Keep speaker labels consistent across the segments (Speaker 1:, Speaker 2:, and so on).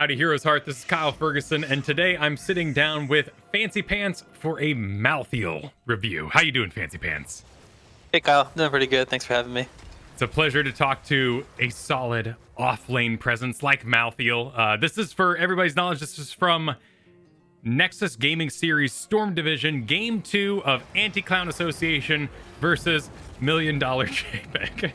Speaker 1: Howdy, Heroes Hearth. This is Kyle Fergusson, and today I'm sitting down with Fancypants for a Malthael review. How you doing, Fancypants?
Speaker 2: Hey Kyle, doing pretty good. Thanks for having me.
Speaker 1: It's a pleasure to talk to a solid off-lane presence like Malthael. This is, for everybody's knowledge, this is from Nexus Gaming Series Storm Division, Game 2 of Anti-Clown Association versus $1 Million JPEG.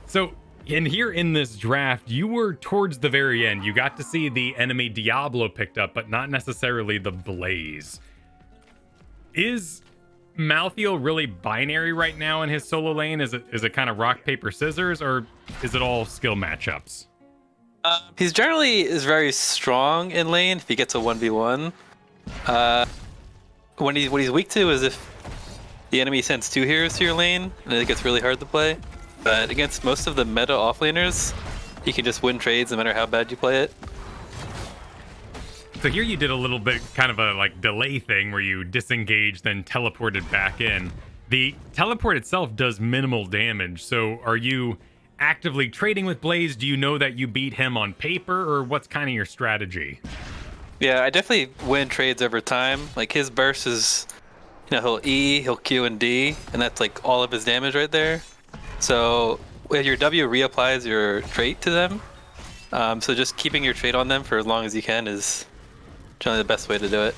Speaker 1: So here in this draft, you were towards the very end. You got to see the enemy Diablo picked up, but not necessarily the Blaze. Is Malthael really binary right now in his solo lane? Is it kind of rock, paper, scissors, or is it all skill matchups?
Speaker 2: He's generally is very strong in lane if he gets a 1v1. What he's weak to is if the enemy sends 2 heroes to your lane, and it gets really hard to play. But against most of the meta offlaners, you can just win trades no matter how bad you play it.
Speaker 1: So here you did a little bit kind of a like delay thing where you disengaged, then teleported back in. The teleport itself does minimal damage. So are you actively trading with Blaze? Do you know that you beat him on paper, or what's kind of your strategy?
Speaker 2: Yeah, I definitely win trades over time. Like his burst is, he'll E, he'll Q and D, and that's like all of his damage right there. So your W reapplies your trait to them. So just keeping your trait on them for as long as you can is generally the best way to do it.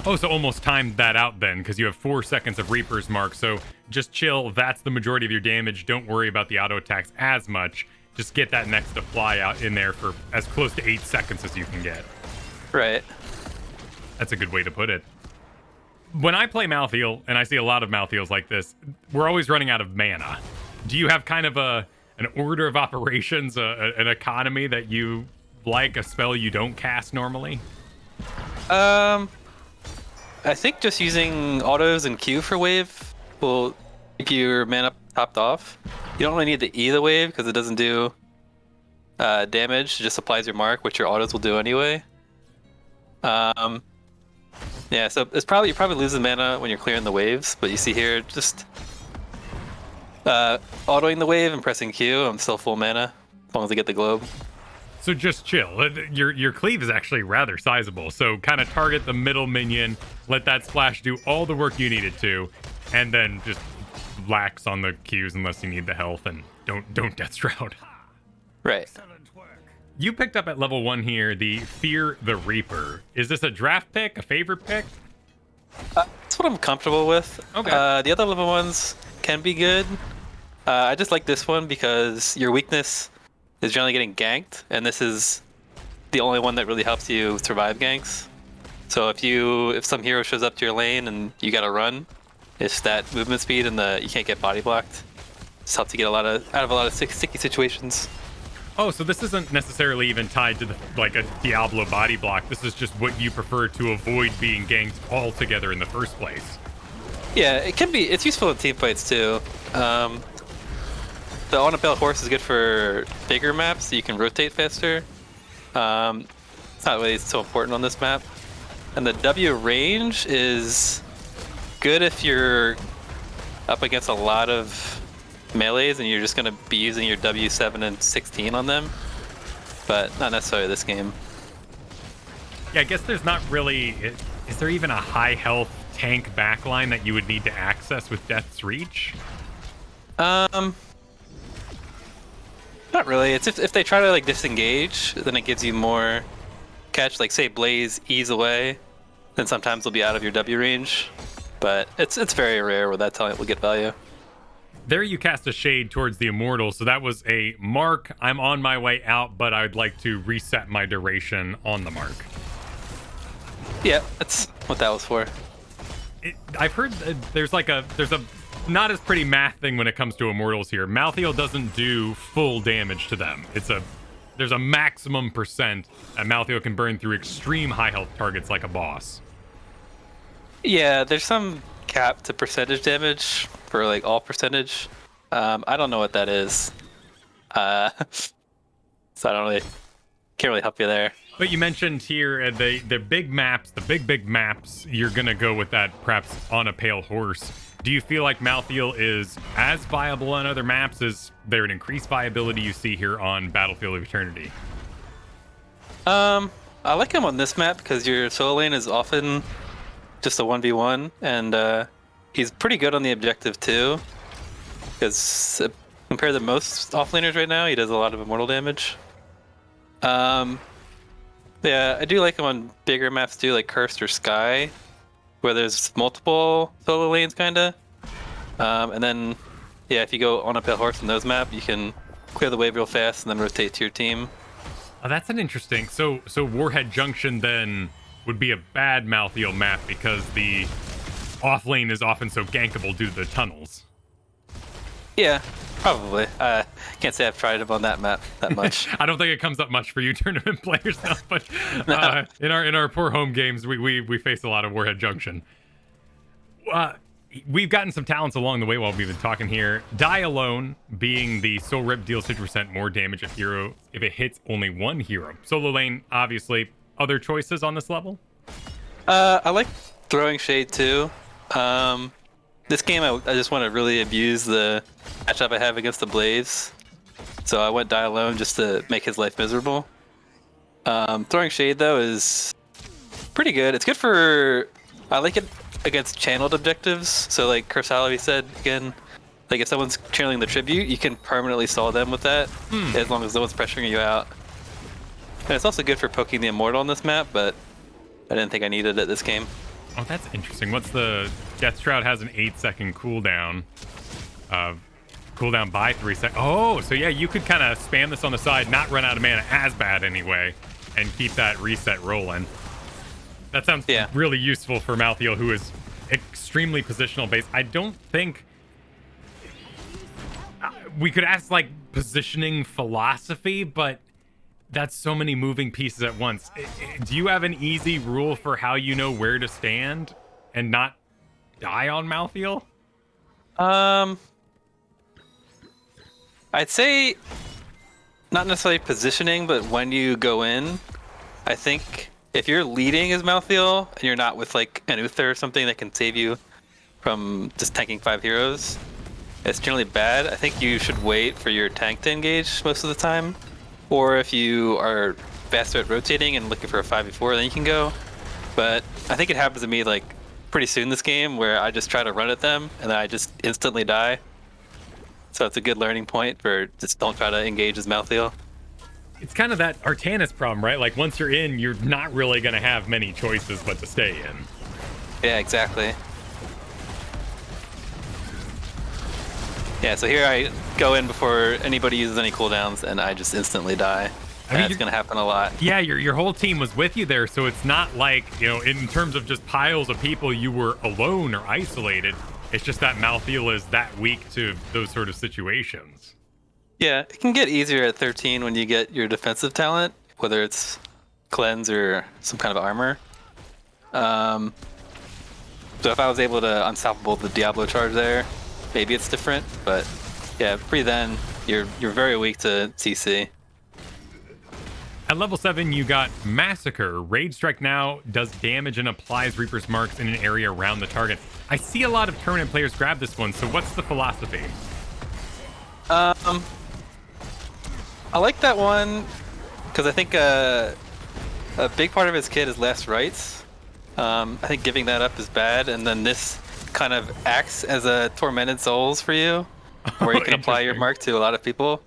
Speaker 1: Oh, so almost timed that out then, because you have 4 seconds of Reaper's Mark. So just chill. That's the majority of your damage. Don't worry about the auto attacks as much. Just get that next to fly out in there for as close to 8 seconds as you can get.
Speaker 2: Right.
Speaker 1: That's a good way to put it. When I play Malthael, and I see a lot of Malthaels like this, we're always running out of mana. Do you have kind of an order of operations, an economy that you like, a spell you don't cast normally?
Speaker 2: I think just using autos and Q for wave will keep your mana topped off. You don't really need to E the wave because it doesn't do damage. It just applies your mark, which your autos will do anyway. Yeah, so you're probably losing mana when you're clearing the waves, but you see here, just autoing the wave and pressing Q, I'm still full mana, as long as I get the globe.
Speaker 1: So just chill. Your cleave is actually rather sizable, so kind of target the middle minion, let that splash do all the work you need it to, and then just lax on the Qs unless you need the health, and don't Death Shroud.
Speaker 2: Right.
Speaker 1: You picked up at level 1 here the Fear the Reaper. Is this a draft pick, a favorite pick?
Speaker 2: That's what I'm comfortable with.
Speaker 1: Okay.
Speaker 2: The other level ones can be good. I just like this one because your weakness is generally getting ganked, and this is the only one that really helps you survive ganks. So if some hero shows up to your lane and you gotta run, it's that movement speed and you can't get body blocked. This helps you get out of a lot of sticky situations.
Speaker 1: Oh, so this isn't necessarily even tied to like a Diablo body block. This is just what you prefer to avoid being ganked altogether in the first place.
Speaker 2: Yeah, it can be. It's useful in team fights too. The on-a-pale horse is good for bigger maps, so you can rotate faster. It's not really so important on this map. And the W range is good if you're up against a lot of melees and you're just going to be using your W7 and 16 on them, but not necessarily this game.
Speaker 1: Yeah, I guess there's not really... Is there even a high health tank backline that you would need to access with Death's Reach?
Speaker 2: Not really. It's if they try to like disengage, then it gives you more catch. Like say Blaze ease away, then sometimes they'll be out of your W range, but it's very rare where that talent will get value.
Speaker 1: There you cast a shade towards the Immortal, so that was a mark. I'm on my way out, but I'd like to reset my duration on the mark.
Speaker 2: Yeah, that's what that was for.
Speaker 1: I've heard there's a not as pretty math thing when it comes to Immortals here. Malthael doesn't do full damage to them. There's a maximum percent, and Malthael can burn through extreme high health targets like a boss.
Speaker 2: Yeah, there's some cap to percentage damage for like all percentage. I don't know what that is. So I can't really help you there.
Speaker 1: But you mentioned here the big maps, the big maps, you're gonna go with that perhaps on a pale horse. Do you feel like Malthael is as viable on other maps? Is there an increased viability you see here on Battlefield of Eternity?
Speaker 2: I like him on this map because your solo lane is often just a 1v1, and he's pretty good on the objective too. Because compared to most offlaners right now, he does a lot of immortal damage. Yeah, I do like him on bigger maps too, like Hearth or Sky, where there's multiple solo lanes, kinda. And then, yeah, if you go on a pale horse in those maps, you can clear the wave real fast and then rotate to your team.
Speaker 1: Oh, that's an interesting. So Warhead Junction then would be a bad Malthael map because the off lane is often so gankable due to the tunnels.
Speaker 2: Yeah, probably. Can't say I've tried him on that map that much.
Speaker 1: I don't think it comes up much for you tournament players now, but in our poor home games, we face a lot of Warhead Junction. We've gotten some talents along the way while we've been talking here. Die Alone being the Soul Rip deals 50% more damage if it hits only one hero. Solo lane, obviously. Other choices on this level?
Speaker 2: I like Throwing Shade too. This game, I just want to really abuse the matchup I have against the Blaze. So I went Die Alone just to make his life miserable. Throwing Shade, though, is pretty good. It's good for... I like it against channeled objectives. So like Cursality said, again, like if someone's channeling the Tribute, you can permanently stall them with that, as long as no one's pressuring you out. And it's also good for poking the Immortal on this map, but I didn't think I needed it this game.
Speaker 1: Oh, that's interesting. What's the... Death Shroud has an 8-second cooldown. Cooldown by 3 seconds. Oh, so yeah, you could kind of spam this on the side, not run out of mana as bad anyway, and keep that reset rolling. That sounds really useful for Malthael, who is extremely positional based. I don't think... we could ask, like, positioning philosophy, but that's so many moving pieces at once. Do you have an easy rule for how you know where to stand and not die on Malthael?
Speaker 2: I'd say not necessarily positioning, but when you go in, I think if you're leading as Malthael and you're not with like an Uther or something that can save you from just tanking 5 heroes, it's generally bad. I think you should wait for your tank to engage most of the time. Or if you are faster at rotating and looking for a 5v4, then you can go. But I think it happens to me like pretty soon this game where I just try to run at them and then I just instantly die. So it's a good learning point for just don't try to engage as Malthael.
Speaker 1: It's kind of that Artanis problem, right? Like once you're in, you're not really going to have many choices but to stay in.
Speaker 2: Yeah, exactly. Yeah, so here I go in before anybody uses any cooldowns and I just instantly die. I mean, that's going to happen a lot.
Speaker 1: Yeah, your whole team was with you there, so it's not like, you know, in terms of just piles of people, you were alone or isolated. It's just that Malthael is that weak to those sort of situations.
Speaker 2: Yeah, it can get easier at 13 when you get your defensive talent, whether it's cleanse or some kind of armor. So if I was able to unstoppable the Diablo charge there, maybe it's different, but yeah, pre then you're very weak to CC.
Speaker 1: At level 7, you got Massacre. Rage Strike now does damage and applies Reaper's Marks in an area around the target. I see a lot of tournament players grab this one, so what's the philosophy?
Speaker 2: I like that one because I think a big part of his kit is Last Rites. I think giving that up is bad, and then this kind of acts as a Tormented Souls for you, where you can apply your mark to a lot of people.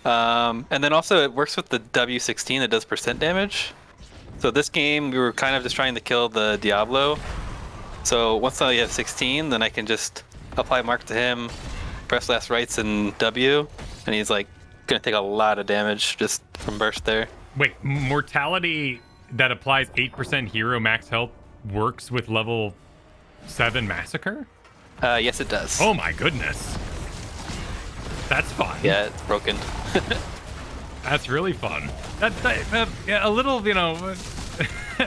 Speaker 2: And then also it works with the W16 that does % damage. So this game we were kind of just trying to kill the Diablo. So once I have 16, then I can just apply mark to him, press Last Rites and W, and he's like gonna take a lot of damage just from burst there.
Speaker 1: Wait, Mortality that applies 8% hero max health works with level 7 Massacre?
Speaker 2: Yes, it does.
Speaker 1: Oh my goodness. That's fun.
Speaker 2: Yeah, it's broken.
Speaker 1: That's really fun. Yeah, a little, you know,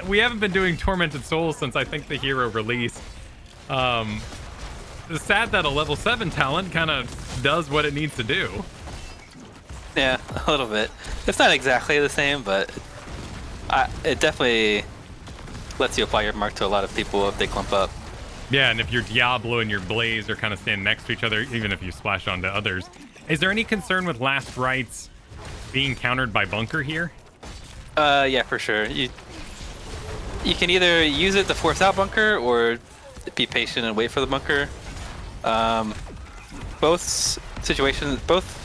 Speaker 1: we haven't been doing Tormented Souls since I think the hero release. It's sad that a level 7 talent kind of does what it needs to do.
Speaker 2: Yeah, a little bit. It's not exactly the same, but it definitely lets you apply your mark to a lot of people if they clump up.
Speaker 1: Yeah, and if your Diablo and your Blaze are kind of standing next to each other, even if you splash onto others. Is there any concern with Last Rites being countered by Bunker here?
Speaker 2: Yeah, for sure. You can either use it to force out bunker or be patient and wait for the bunker. Both situations, both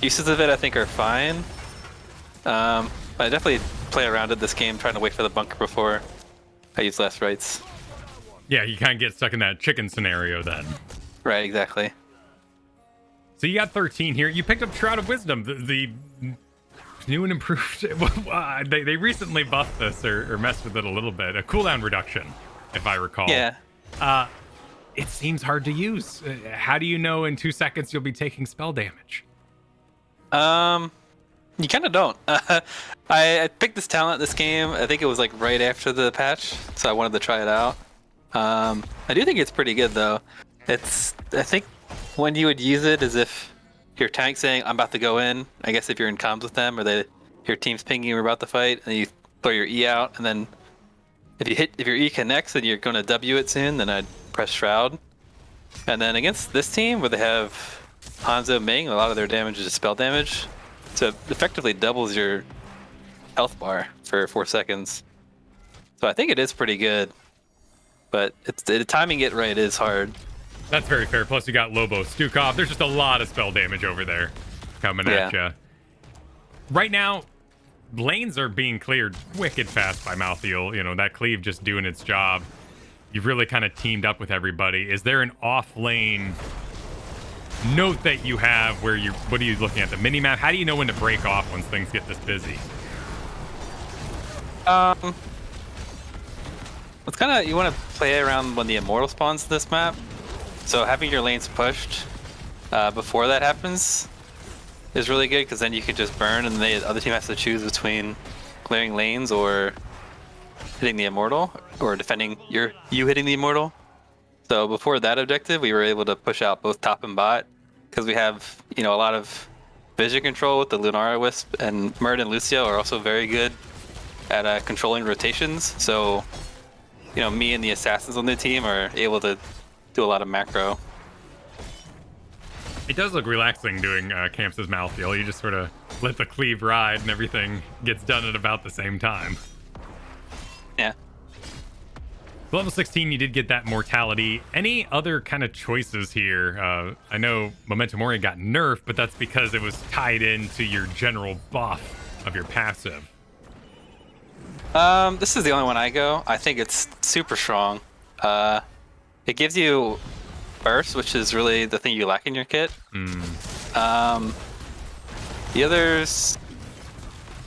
Speaker 2: uses of it, I think, are fine. I definitely play around in this game, trying to wait for the bunker before I use last rights.
Speaker 1: Yeah, you kind of get stuck in that chicken scenario then.
Speaker 2: Right, exactly.
Speaker 1: So you got 13 here. You picked up Shroud of Wisdom, the new and improved. They recently buffed this or messed with it a little bit. A cooldown reduction, if I recall.
Speaker 2: Yeah.
Speaker 1: It seems hard to use. How do you know in 2 seconds you'll be taking spell damage?
Speaker 2: You kind of don't. I picked this talent this game. I think it was like right after the patch, so I wanted to try it out. I do think it's pretty good though. I think when you would use it is if your tank saying I'm about to go in. I guess if you're in comms with them or your team's pinging you're about to fight, and you throw your E out, and then if your E connects and you're going to W it soon, then I'd press Shroud. And then against this team where they have Hanzo Ming, a lot of their damage is spell damage. So it effectively doubles your health bar for 4 seconds. So I think it is pretty good. But timing it right is hard.
Speaker 1: That's very fair. Plus you got Lobo Stukov. There's just a lot of spell damage over there coming at you. Right now, lanes are being cleared wicked fast by Malthael. You know, that cleave just doing its job. You've really kind of teamed up with everybody. Is there an off lane note that you have where what are you looking at, the mini map? How do you know when to break off once things get this busy?
Speaker 2: It's kind of, you want to play around when the immortal spawns in this map. So having your lanes pushed before that happens is really good, because then you can just burn and the other team has to choose between clearing lanes or hitting the immortal, or defending you hitting the immortal. So before that objective, we were able to push out both top and bot, because we have, a lot of vision control with the Lunara Wisp, and Murd and Lucio are also very good at controlling rotations. So, me and the assassins on the team are able to do a lot of macro.
Speaker 1: It does look relaxing doing camps as Malthael. You just sort of let the cleave ride and everything gets done at about the same time.
Speaker 2: Yeah.
Speaker 1: Level 16, you did get that mortality. Any other kind of choices here? I know Memento Mori got nerfed, but that's because it was tied into your general buff of your passive.
Speaker 2: This is the only one I go. I think it's super strong. It gives you burst, which is really the thing you lack in your kit. The others,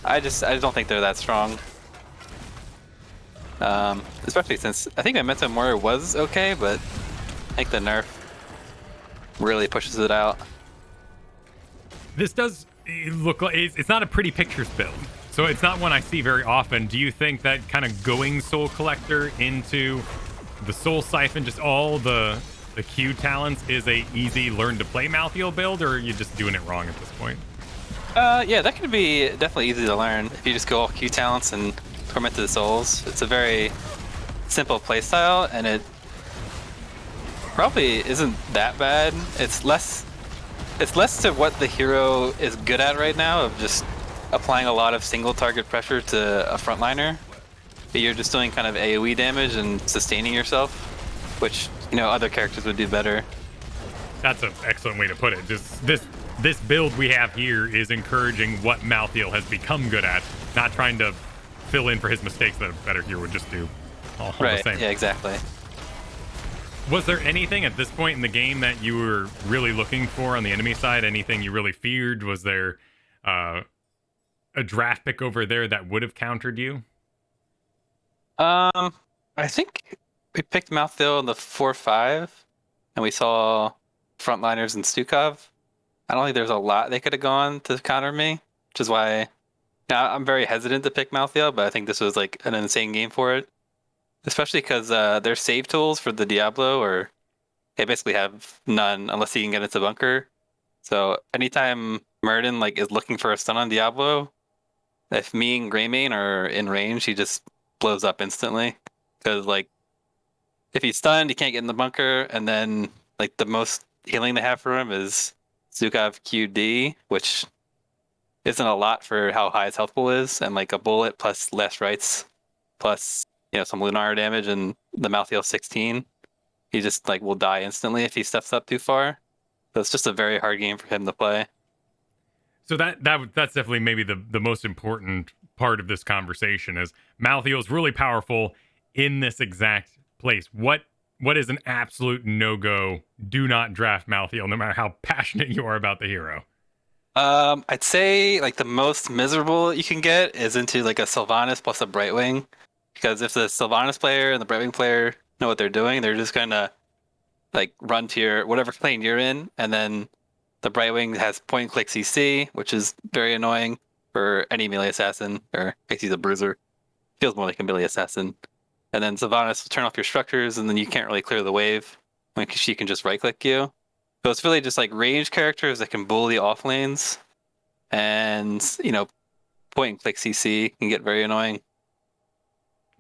Speaker 2: I don't think they're that strong. Especially since I think Memento Mori was okay, but I think the nerf really pushes it out.
Speaker 1: This does look like it's not a pretty pictures build, so it's not one I see very often. Do you think that kind of going Soul Collector into the Soul Siphon, just all the Q talents, is a easy learn to play Malthael build, or are you just doing it wrong at this point?
Speaker 2: Yeah, that could be definitely easy to learn if you just go all Q talents and Torment to the Souls. It's a very simple playstyle, and it probably isn't that bad. It's less to what the hero is good at right now, of just applying a lot of single target pressure to a frontliner. You're just doing kind of AoE damage and sustaining yourself, which other characters would do better.
Speaker 1: That's an excellent way to put it. Just this build we have here is encouraging what Malthael has become good at, not trying to fill in for his mistakes that a better hero would just do. All
Speaker 2: right,
Speaker 1: the same.
Speaker 2: Yeah, exactly.
Speaker 1: Was there anything at this point in the game that you were really looking for on the enemy side? Anything you really feared? Was there a draft pick over there that would have countered you?
Speaker 2: I think we picked Malthael in the 4-5, and we saw frontliners and Stukov. I don't think there's a lot they could have gone to counter me, which is why now I'm very hesitant to pick Malthael, but I think this was like an insane game for it. Especially because their save tools for the Diablo they basically have none unless you can get into bunker. So anytime Murden is looking for a stun on Diablo, if me and Greymane are in range, he just blows up instantly. Because if he's stunned, he can't get in the bunker, and then the most healing they have for him is Zukov QD, which isn't a lot for how high his health pool is, and like a bullet plus less rights, plus some lunar damage, and the Malthael 16, he just like will die instantly if he steps up too far. So it's just a very hard game for him to play.
Speaker 1: So that's definitely maybe the most important part of this conversation is Malthael is really powerful in this exact place. What is an absolute no-go? Do not draft Malthael, no matter how passionate you are about the hero.
Speaker 2: I'd say like the most miserable you can get is into like a Sylvanas plus a Brightwing, because if the Sylvanas player and the Brightwing player know what they're doing, they're just gonna like run to your whatever plane you're in, and then the Brightwing has point and click CC, which is very annoying for any melee assassin, or I guess he's a bruiser. Feels more like a melee assassin. And then Sylvanas will turn off your structures, and then you can't really clear the wave when she can just right click you. So it's really just like range characters that can bully off lanes, and point and click CC can get very annoying.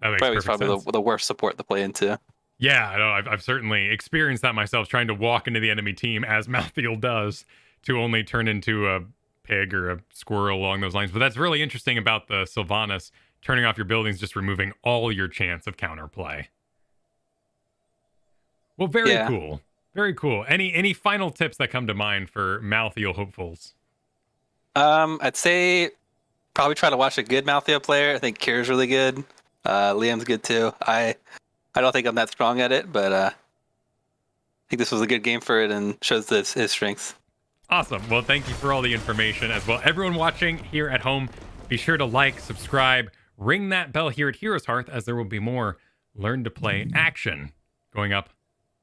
Speaker 1: That makes perfect
Speaker 2: probably
Speaker 1: sense.
Speaker 2: the worst support to play into.
Speaker 1: Yeah, I know. I've certainly experienced that myself, trying to walk into the enemy team as Malthael does, to only turn into a pig or a squirrel along those lines. But that's really interesting about the Sylvanas turning off your buildings, just removing all your chance of counterplay. Well, very cool. Very cool. Any final tips that come to mind for Malthael hopefuls?
Speaker 2: I'd say probably try to watch a good Malthael player. I think Kira's really good. Liam's good too. I don't think I'm that strong at it, but I think this was a good game for it and shows his strengths.
Speaker 1: Awesome. Well, thank you for all the information as well. Everyone watching here at home, be sure to like, subscribe, ring that bell here at Heroes Hearth, as there will be more Learn to Play action going up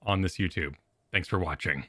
Speaker 1: on this YouTube. Thanks for watching.